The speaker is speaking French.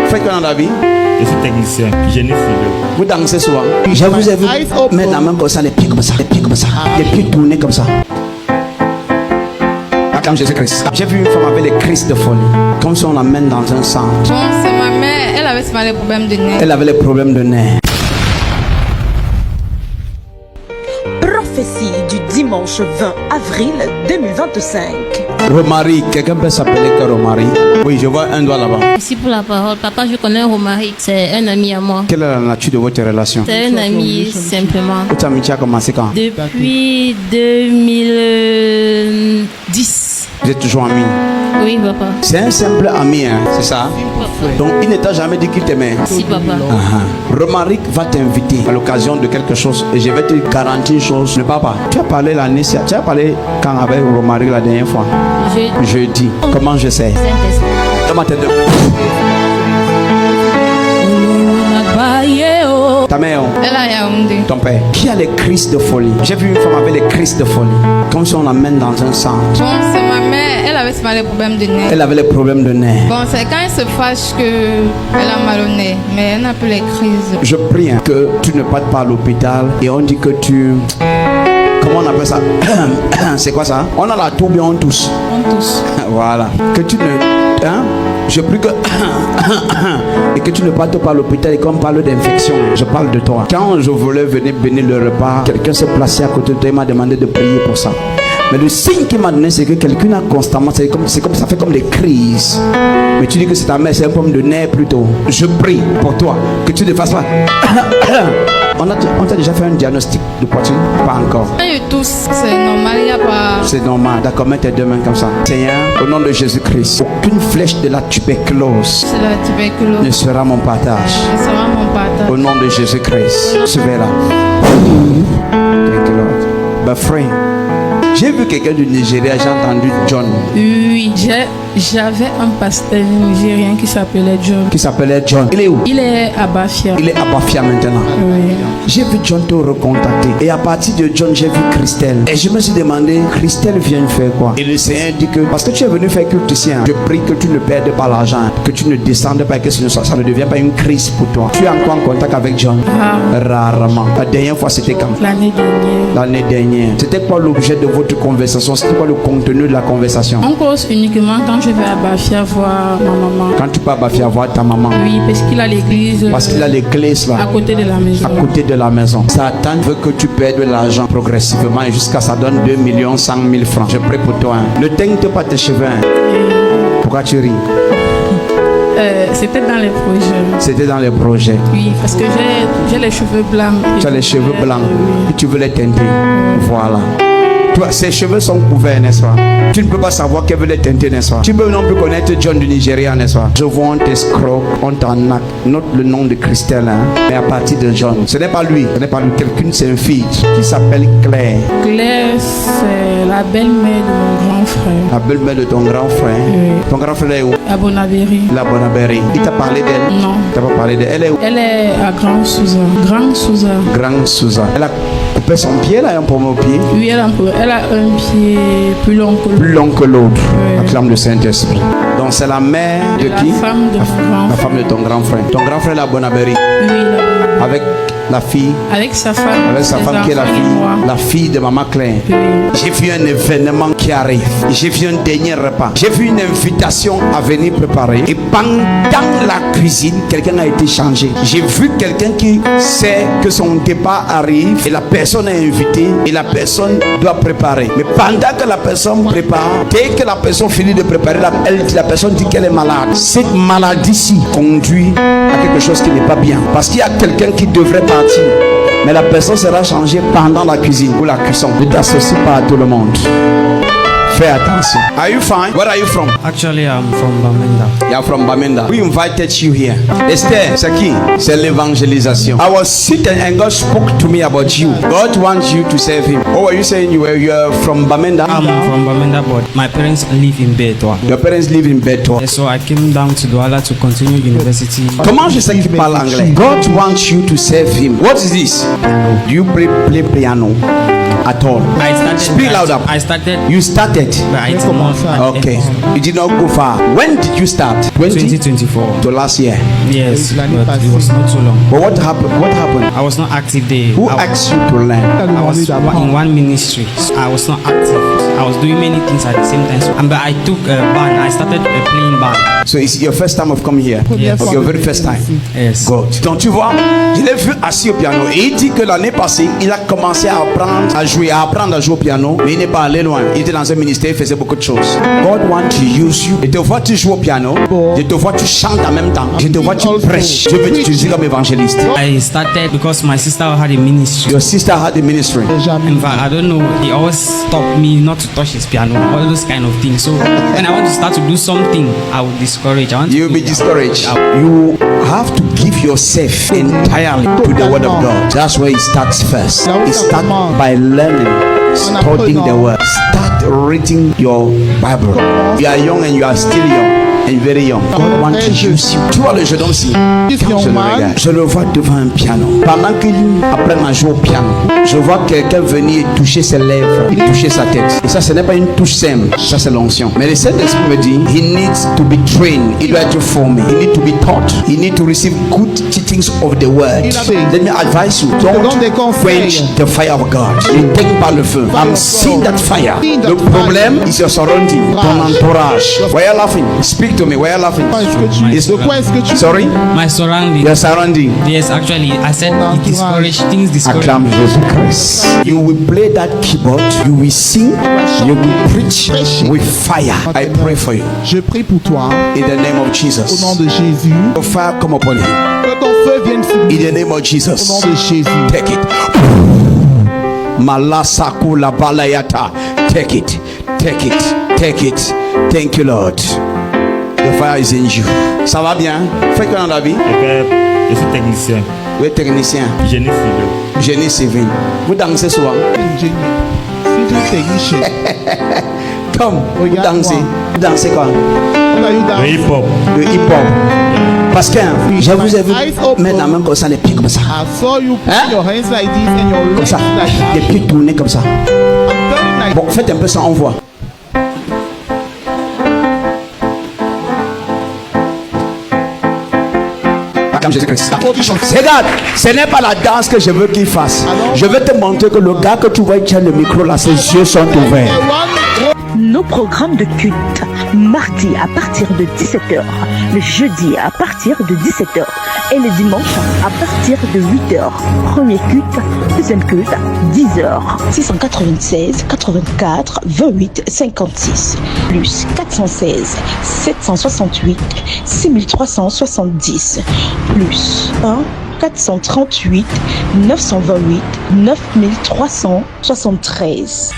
Faites quoi dans la vie? Je suis technicien, génie civil. Vous dansez souvent. Je vous ai vu mettre la main comme ça, les pieds comme ça, les pieds comme ça, les pieds tournés comme ça. Acclame Jésus-Christ. J'ai vu une femme avec les crises de folie, comme si on la mène dans un centre. Bon, c'est ma mère, elle avait souvent les problèmes de nerfs. Elle avait les problèmes de nerfs. Prophétie du dimanche 20 avril 2025. Romaric, quelqu'un peut s'appeler que Romaric? Oui, je vois un doigt là-bas. Merci pour la parole. Papa, je connais Romaric. C'est un ami à moi. Quelle est la nature de votre relation? C'est un ami simplement. Votre amitié a commencé quand? Depuis 2010. Vous êtes toujours amis? Oui, papa. C'est un simple ami, hein, c'est ça? Donc il ne t'a jamais dit qu'il t'aimait? Si, papa. Romaric va t'inviter à l'occasion de quelque chose et je vais te garantir une chose. Le papa, tu as parlé l'année, tu as parlé quand avec Romaric la dernière fois? Jeudi. Comment je sais? Dans ma tête de... Ta mère? Elle a Yaoundé. Ton père? Qui a les crises de folie? J'ai vu une femme avec les crises de folie, comme si on l'amène dans un centre. Bon, c'est ma mère, elle avait souvent les problèmes de nerfs. Elle avait les problèmes de nerfs. Bon, c'est quand elle se fâche qu'elle a mal au nez, mais elle n'a plus les crises. Je prie que tu ne partes pas à l'hôpital et on dit que tu... Comment on appelle ça? C'est quoi ça? On a la toux bien on tousse. On tousse. Voilà. Que tu ne... Hein? Je prie que... et que tu ne partes pas à l'hôpital et qu'on parle d'infection. Je parle de toi. Quand je voulais venir bénir le repas, quelqu'un s'est placé à côté de toi et m'a demandé de prier pour ça. Mais le signe qu'il m'a donné, c'est que quelqu'un a constamment, ça fait comme des crises. Mais tu dis que c'est ta mère, c'est un problème de nerfs plutôt. Je prie pour toi, que tu ne fasses pas. On t'a déjà fait un diagnostic de poitrine? Pas encore. Quand je tousse, c'est normal, il n'y a pas... C'est normal, d'accord, mets tes deux mains comme ça. Seigneur, au nom de Jésus-Christ, aucune flèche de la tuberculose C'est la tuberculose. ne sera mon partage. Ce sera mon partage. Au nom de Jésus-Christ, suivez-la. Thank you, Lord. My friend, j'ai vu quelqu'un du Nigeria, j'ai entendu John. Oui, j'avais un pasteur nigérien qui s'appelait John. Qui s'appelait John. Il est où? Il est à Bafia. Il est à Bafia maintenant. Oui. J'ai vu John te recontacter. Et à partir de John, j'ai vu Christelle. Et je me suis demandé, Christelle vient faire quoi? Et le Seigneur dit que, parce que tu es venu faire culte ici, je prie que tu ne perdes pas l'argent, que tu ne descendes pas, que ça ne devienne pas une crise pour toi. Tu es encore en contact avec John? Rarement. La dernière fois, c'était quand? L'année dernière. L'année dernière. C'était quoi l'objet de votre conversation? C'était quoi le contenu de la conversation? On cause uniquement quand je vais à Bafia voir ma maman. Quand tu pars à Bafia voir ta maman? Oui, parce qu'il a l'église. Parce qu'il a l'église là. À côté de la maison. À côté de la maison. Satan veut que tu perdes l'argent progressivement et jusqu'à ça donne 2 100 000 francs. Je prie pour toi. Hein. Ne teinte pas tes cheveux. Hein. Pourquoi tu ris? C'était dans les projets. C'était dans les projets. Oui, parce que j'ai les cheveux blancs. Tu as les cheveux blancs et tu veux les teinter. Voilà. Toi, ses cheveux sont couverts, n'est-ce pas? Tu ne peux pas savoir qu'elle veut les teinter, n'est-ce pas? Tu peux non plus connaître John du Nigeria, n'est-ce pas? Je vois on t'escroque, on t'arnaque. Note le nom de Christelle, hein? Mais à partir de John. Ce n'est pas lui. Ce n'est pas lui. Quelqu'un, c'est une fille qui s'appelle Claire. Claire, c'est la belle-mère de mon grand frère. La belle-mère de ton grand frère. Oui. Ton grand frère est où? À Bonabéry. La Bonabéry. Il t'a parlé d'elle? Non. Il t'a pas parlé d'elle? Elle est où? Elle est à Grand Souza. Grand Souza. Grand Souza. Elle a coupé son pied là, un pomme au pied. Oui, elle a un pied plus long que l'autre. Plus long que l'autre. Oui. Acclame le Saint-Esprit. Donc c'est la mère de qui? La femme de mon grand La frère. femme de ton grand frère. Ton grand frère la Bonabéry. Oui, Avec la fille. avec sa femme. Avec sa ses femme qui est enfants et moi. la fille de maman Claire. Oui. J'ai vu un événement qui arrive. J'ai vu un dernier repas. J'ai vu une invitation à venir préparer. Et pendant la cuisine, quelqu'un a été changé. J'ai vu quelqu'un qui sait que son départ arrive et la personne est invitée et la personne doit préparer. Mais pendant que la personne prépare, dès que la personne finit de préparer, la personne dit qu'elle est malade. Cette maladie-ci conduit à quelque chose qui n'est pas bien. Parce qu'il y a quelqu'un qui devrait partir. Mais la personne sera changée pendant la cuisine ou la cuisson. Ne t'associe pas à tout le monde. Fais attention. Are you fine? Where are you from? Actually, I'm from Bamenda. You are from Bamenda. We invited you here. Esther, c'est qui? C'est l'évangélisation. I was sitting and God spoke to me about you. God wants you to serve Him. Oh, are you saying you are from Bamenda? I'm from Bamenda, but my parents live in Betwa. Your parents live in Beto. So I came down to Douala to continue university. Comment je sais qu'il parle anglais? God wants you to serve Him. What is this? Do you play piano? At all? I started. Speak louder. I started. You started. started. but I J'ai did not. commencé à- Okay. You did not go far. When did you start? 2024. To last year. Yes, L'année but passée. it was not so long. But what happened? What happened? I was not active there. Who I, asked you to learn? T'as I demandé was in d'apprendre. one ministry. So I was not active. I was doing many things at the same time. So, but I took a band. I started playing band. So it's your first time of coming here. Première Yes. fois Your que very tu first viens time. ici. Yes. God. Donc tu vois, je l'ai vu assis au piano et il dit que l'année passée, il a commencé à apprendre à jouer au piano, mais il n'est pas allé loin. Il était dans un ministère, il faisait beaucoup de choses. God wants to use you. Je te vois tu joues au piano, je te vois tu chantes en même temps, je te vois tu prêches. Je veux t'utiliser comme évangéliste. I started because my sister had a ministry. Your sister had a ministry. Jamais. In fact, I don't know. He always stopped me not to touch his piano, all those kind of things. So when I want to start to do something, I would discourage. I want You'll to be discouraged. You have to give yourself entirely to the word of God. That's where it starts first. It starts by learning, studying the word. Start reading your Bible. You are young and you are still young. And very young. God wants to use you. Tu vois le jeune homme ici. Quand je le regarde, je le vois devant un piano. Pendant qu'il apprend à jouer au piano, je vois quelqu'un venir et toucher ses lèvres, et toucher sa tête. Et ça, ce n'est pas une touche simple. Ça, c'est l'onction. Mais le Saint-Esprit me dit, he needs to be trained. Il doit être formé. He needs to be taught. He needs to receive good teachings of the word. Let me advise you. donne des Don't conseils. quench the fire of God. Ne t'aigne pas le feu. I'm seeing that fire. Le problème is your surrounding, ton entourage. Why are you laughing? Speak to me. Why are you laughing? It's De quoi est-ce que tu sorry. My surrounding. Your surrounding. Yes, actually, I said it discouraged things. Discouraged. Acclaim Jesus Christ. You will play that keyboard. You will sing. You will preach with fire. I pray for you Je prie pour toi in the name of au Jesus. nom de Jésus. Your fire come upon him Que ton feu vienne sur in lui the name of au nom Jesus. de Jésus. Take it. Malasaku la balayata. Take it. Take it. Take it. Thank you, Lord. The fire is in you. Ça va bien? Faites quoi dans la vie? Je suis technicien, Vous êtes technicien, génie civil. génie civil. Vous dansez souvent? Ingénieur. Civil technician. Comme vous Regarde-moi. dansez. Vous dansez quoi? What are you Le doing? hip-hop. Le hip-hop. Parce que je vous ai vu My eyes open. mettre la main comme ça, les pieds comme ça. I saw you put Hein? your hands like this and your Comme legs ça. like Les that. pieds tournés comme ça. I'm turning like Bon, faites un peu ça, on voit. Comme Jésus-Christ. Regarde, ce n'est pas la danse que je veux qu'il fasse. Je veux te montrer que le gars que tu vois qui a le micro là, ses yeux sont ouverts. Nos programmes de culte, mardi à partir de 17h, le jeudi à partir de 17h et le dimanche à partir de 8h. Premier culte, deuxième culte, 10h. 696 84 28 56 plus 416 768 6370 plus 1 438 928 9373.